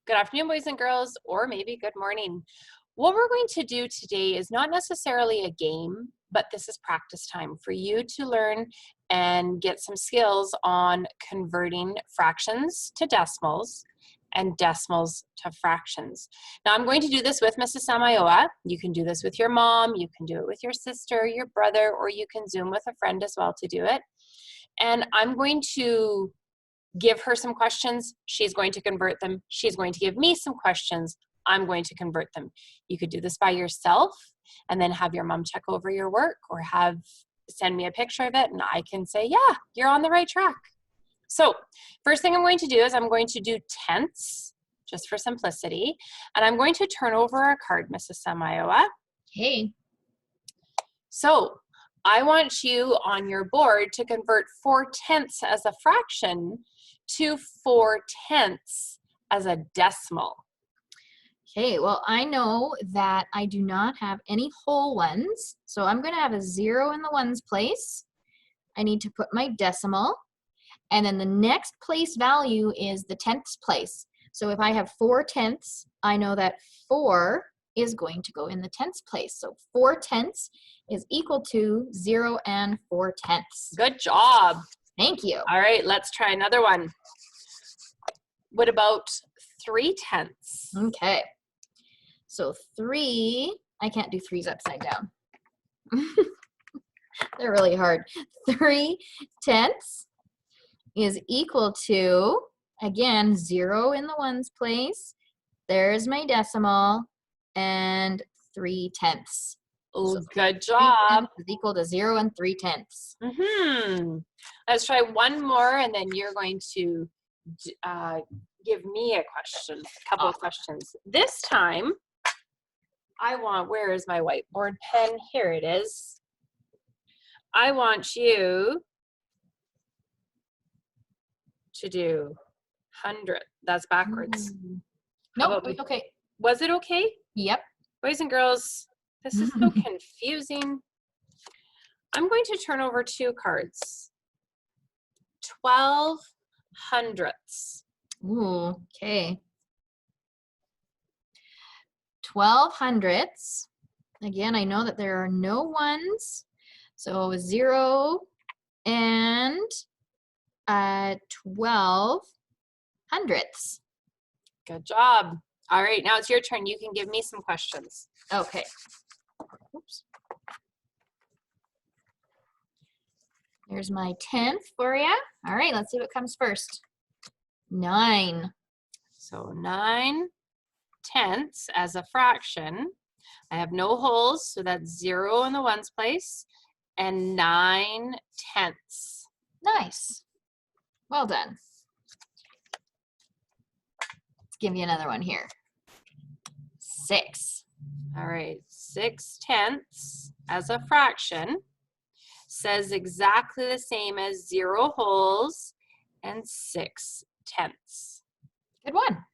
Good afternoon, boys and girls, or maybe good morning. What we're going to do today is not necessarily a game, but this is practice time for you to learn and get some skills on converting fractions to decimals and decimals to fractions. Now, I'm going to do this with Mrs. Samayoa. You can do this with your mom, you can do it with your sister, your brother, or you can Zoom with a friend as well to do it. And I'm going to give her some questions, she's going to convert them. She's going to give me some questions, I'm going to convert them. You could do this by yourself and then have your mom check over your work or send me a picture of it and I can say, yeah, you're on the right track. So first thing I'm going to do is I'm going to do tenths, just for simplicity, and I'm going to turn over a card, Mrs. Samayoa. Okay. So I want you on your board to convert 4/10 as a fraction to 4/10 as a decimal. Okay, well, I know that I do not have any whole ones, so I'm going to have a 0 in the ones place. I need to put my decimal, and then the next place value is the tenths place. So if I have 4/10, I know that 4 is going to go in the tenths place. So 4/10 is equal to 0 and 4/10. Good job. Thank you. All right, let's try another one. What about 3/10? Okay. So 3, I can't do 3's upside down. They're really hard. 3/10 is equal to, again, 0 in the ones place. There's my decimal, and 3/10. Oh, So good job. is equal to 0 and 3/10. Let's try one more, and then you're going to give me a question, a couple of questions. This time, where is my whiteboard pen? Here it is. I want you to do 100. That's backwards. Nope, okay. Was it okay? Yep. Boys and girls, this is so confusing. I'm going to turn over 2 cards. 12 hundredths. Ooh, okay. 12 hundredths. Again, I know that there are no ones. So 0 and 12 hundredths. Good job. All right, now it's your turn. You can give me some questions. Okay. Oops. Here's my 10th for you. All right, let's see what comes first. 9. So 9/10 as a fraction. I have no holes, so that's 0 in the ones place, and 9/10. Nice. Well done. Let's give you another one here. 6. All right, 6/10 as a fraction says exactly the same as 0 holes and 6/10. Good one.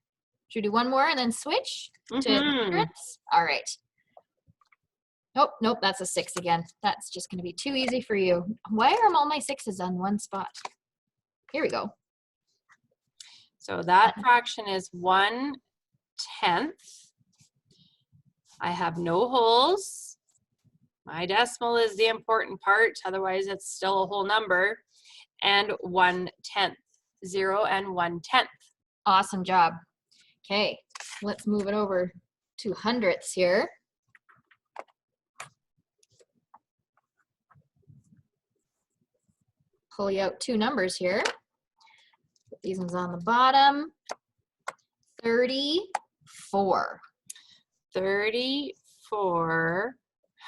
Should we do one more and then switch to hundredths? All right. Nope, that's a 6 again. That's just going to be too easy for you. Why are all my 6s on one spot? Here we go. So that fraction is 1/10. I have no holes. My decimal is the important part, otherwise it's still a whole number. And 1/10. 0 and 1/10. Awesome job. Okay, let's move it over to hundredths here. Pull you out 2 numbers here. Put these ones on the bottom. 34. 34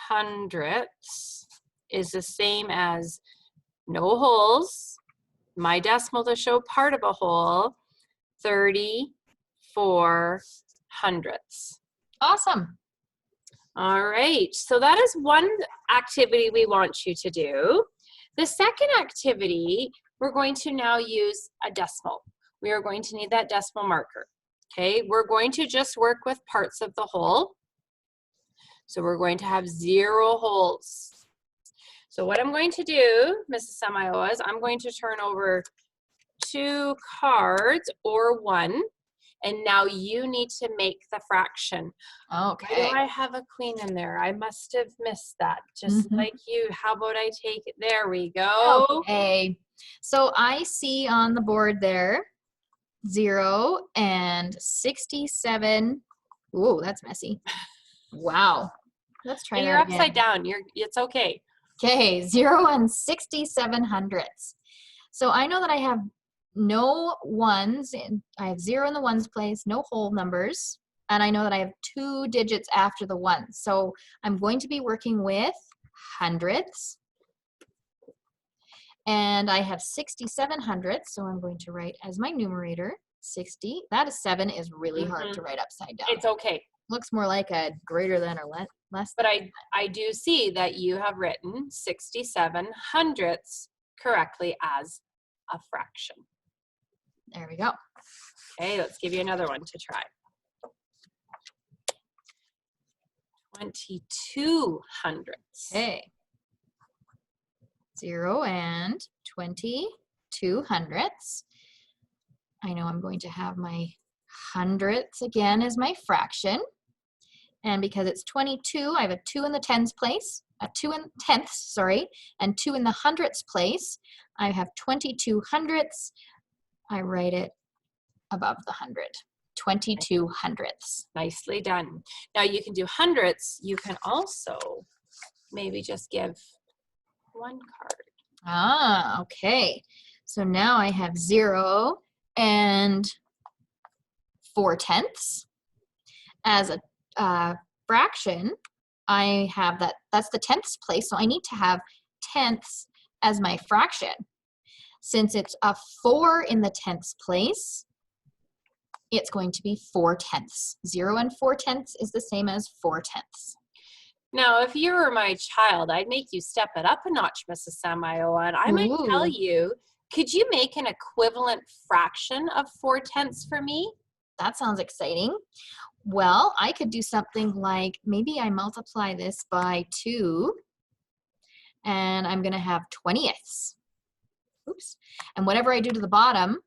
hundredths is the same as no holes, my decimal to show part of a hole, 34 hundredths. Awesome. All right, so that is one activity we want you to do. The second activity, we're going to now use a decimal. We are going to need that decimal marker. Okay, we're going to just work with parts of the whole. So we're going to have 0 holes. So what I'm going to do, Mrs. Samayoa, is I'm going to turn over 2 cards or 1. And now you need to make the fraction. Why do Okay. I have a queen in there? I must have missed that, just like you. How about I take it? There we go. Okay. So I see on the board there 0 and 67. Ooh, that's messy. Wow. Let's try You're that again. upside down. It's okay. Okay, 0 and 67 hundredths. So I know that I have no ones, I have 0 in the ones place, no whole numbers, and I know that I have 2 digits after the ones. So I'm going to be working with hundredths, and I have 67 hundredths, so I'm going to write as my numerator 60. That is 7 is really hard to write upside down. It's okay. Looks more like a greater than or less But than. I do see that you have written 67 hundredths correctly as a fraction. There we go. Okay, let's give you another one to try. 22 hundredths. Okay. 0 and 22 hundredths. I know I'm going to have my hundredths again as my fraction. And because it's 22, I have a 2 in the tens place, a 2 in tenths, sorry, and 2 in the hundredths place. I have 22 hundredths. I write it above the 100. 22 hundredths. Nicely done. Now you can do hundredths. You can also maybe just give one card. Ah, okay. So now I have 0 and 4 tenths. As a fraction, I have that's the tenths place, so I need to have tenths as my fraction. Since it's a 4 in the tenths place, it's going to be 4 tenths. 0 and 4 tenths is the same as 4 tenths. Now, if you were my child, I'd make you step it up a notch, Mrs. Samayoa, and I might tell you, could you make an equivalent fraction of 4 tenths for me? That sounds exciting. Well, I could do something like, maybe I multiply this by 2, and I'm going to have 20ths. Oops. And whatever I do to the bottom,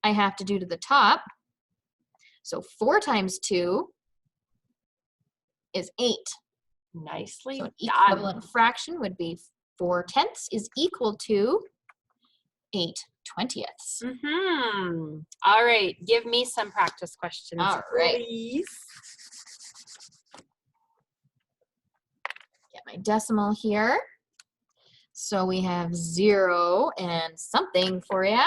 I have to do to the top. So 4 times 2 is 8. Nicely So an done. equivalent fraction would be 4 tenths is equal to 8 20ths. All right, give me some practice questions, All right. please. Get my decimal here. So we have 0 and something for you.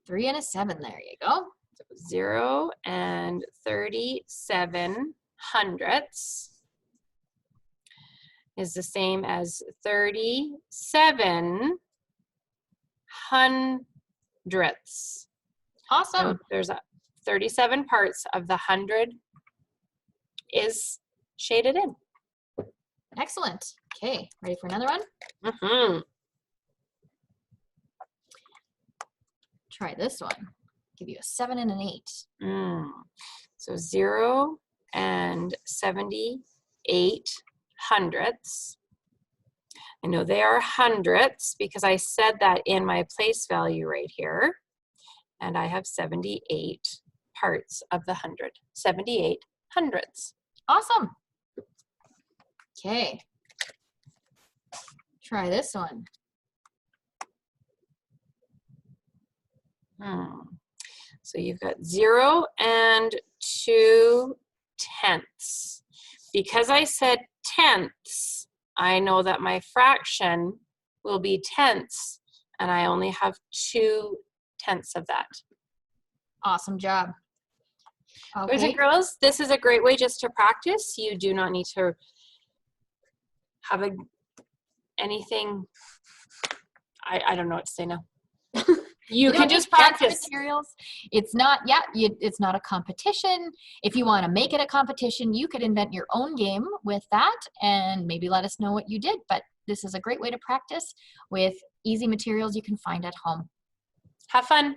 3 and a 7, there you go. So 0 and 37 hundredths is the same as 37 hundredths. Awesome. So there's 37 parts of the 100 is shaded in. Excellent. Okay, ready for another one? Try this one. Give you a 7 and an 8. So 0 and 78 hundredths. I know they are hundredths because I said that in my place value right here. And I have 78 parts of the 100. 78 hundredths. Awesome. Okay. Try this one. So you've got 0 and 2 tenths. Because I said tenths, I know that my fraction will be tenths, and I only have 2 tenths of that. Awesome job. Okay. Boys and girls, this is a great way just to practice. You do not need to have anything. I don't know what to say now. You can just practice. Materials. It's not, it's not a competition. If you want to make it a competition, you could invent your own game with that and maybe let us know what you did. But this is a great way to practice with easy materials you can find at home. Have fun.